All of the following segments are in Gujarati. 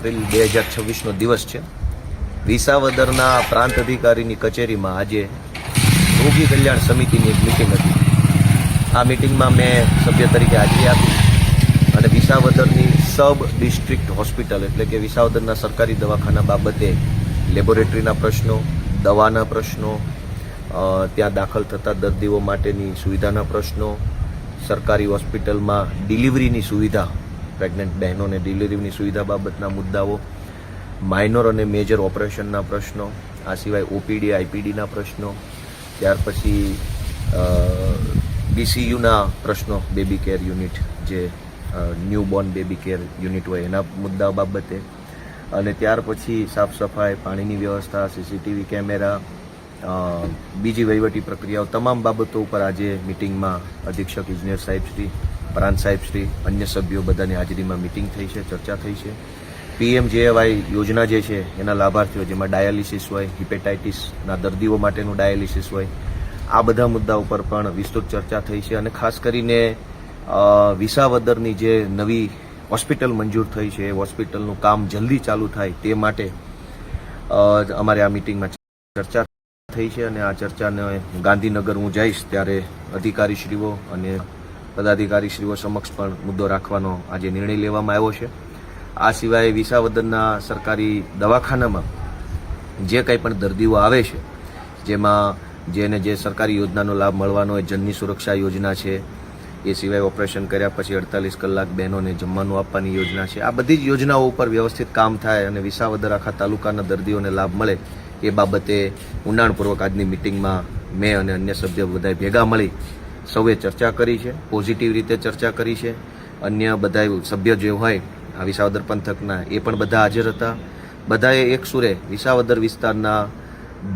એપ્રિલ 2026નો દિવસ છે. વિસાવદરના પ્રાંત અધિકારીની કચેરીમાં આજે રોગી કલ્યાણ સમિતિની એક મિટિંગ હતી. આ મિટિંગમાં મેં સભ્ય તરીકે હાજરી આપી અને વિસાવદરની સબ ડિસ્ટ્રિક્ટ હોસ્પિટલ એટલે કે વિસાવદરના સરકારી દવાખાના બાબતે લેબોરેટરીના પ્રશ્નો, દવાના પ્રશ્નો, ત્યાં દાખલ થતા દર્દીઓ માટેની સુવિધાના પ્રશ્નો, સરકારી હોસ્પિટલમાં ડિલિવરીની સુવિધા, પ્રેગ્નન્ટ બહેનોને ડિલિવરીની સુવિધા બાબતના મુદ્દાઓ, માઇનોર અને મેજર ઓપરેશનના પ્રશ્નો, આ સિવાય ઓપીડી આઈપીડીના પ્રશ્નો, ત્યાર પછી બીસીયુના પ્રશ્નો, બેબી કેર યુનિટ જે ન્યૂબોર્ન બેબી કેર યુનિટ હોય એના મુદ્દા બાબતે, અને ત્યાર પછી સાફ સફાઈ, પાણીની વ્યવસ્થા, સીસીટીવી કેમેરા, બીજી વહીવટી પ્રક્રિયાઓ, તમામ બાબતો ઉપર આજે મિટિંગમાં અધિક્ષક ઇજનેર સાહેબશ્રી, પ્રાંત સાહેબશ્રી, અન્ય સભ્યો બધાની હાજરીમાં મિટિંગ થઈ છે, ચર્ચા થઈ છે. PMJAY યોજના જે છે એના લાભાર્થીઓ, જેમાં ડાયાલિસિસ હોય, હિપેટાઇટિસના દર્દીઓ માટેનું ડાયાલિસિસ હોય, આ બધા મુદ્દા ઉપર પણ વિસ્તૃત ચર્ચા થઈ છે. અને ખાસ કરીને વિસાવદરની જે નવી હોસ્પિટલ મંજૂર થઈ છે એ હોસ્પિટલનું કામ જલ્દી ચાલુ થાય તે માટે અમારે આ મિટિંગમાં ચર્ચા થઈ છે. અને આ ચર્ચાને ગાંધીનગર હું જઈશ ત્યારે અધિકારીશ્રીઓ અને પદાધિકારીશ્રીઓ સમક્ષ પણ મુદ્દો રાખવાનો આજે નિર્ણય લેવામાં આવ્યો છે. આ સિવાય વિસાવદરના સરકારી દવાખાનામાં જે કંઈ પણ દર્દીઓ આવે છે, જેમાં જેને જે સરકારી યોજનાનો લાભ મળવાનો હોય, જનની સુરક્ષા યોજના છે, એ સિવાય ઓપરેશન કર્યા પછી 48 કલાક બહેનોને જમવાનું આપવાની યોજના છે, આ બધી જ યોજનાઓ ઉપર વ્યવસ્થિત કામ થાય અને વિસાવદર આખા તાલુકાના દર્દીઓને લાભ મળે એ બાબતે ઊંડાણપૂર્વક આજની મિટિંગમાં મેં અને અન્ય સભ્યો બધા ભેગા મળી સૌએ ચર્ચા કરી છે, પોઝિટિવ રીતે ચર્ચા કરી છે. અન્ય બધા સભ્ય જે હોય આ વિસાવદર પંથકના એ પણ બધા હાજર હતા. બધાએ એક સુરે વિસાવદર વિસ્તારના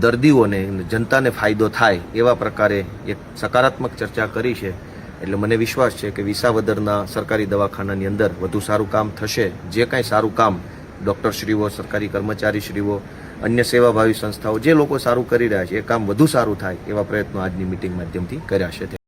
દર્દીઓને, જનતાને ફાયદો થાય એવા પ્રકારે એક સકારાત્મક ચર્ચા કરી છે. એટલે મને વિશ્વાસ છે કે વિસાવદરના સરકારી દવાખાનાની અંદર વધુ સારું કામ થશે. જે કાંઈ સારું કામ ડૉક્ટરશ્રીઓ, સરકારી કર્મચારીશ્રીઓ, અન્ય સેવાભાવી સંસ્થાઓ જે લોકો સારું કરી રહ્યા છે એ કામ વધુ સારું થાય એવા પ્રયત્નો આજની મિટિંગ માધ્યમથી કર્યા છે.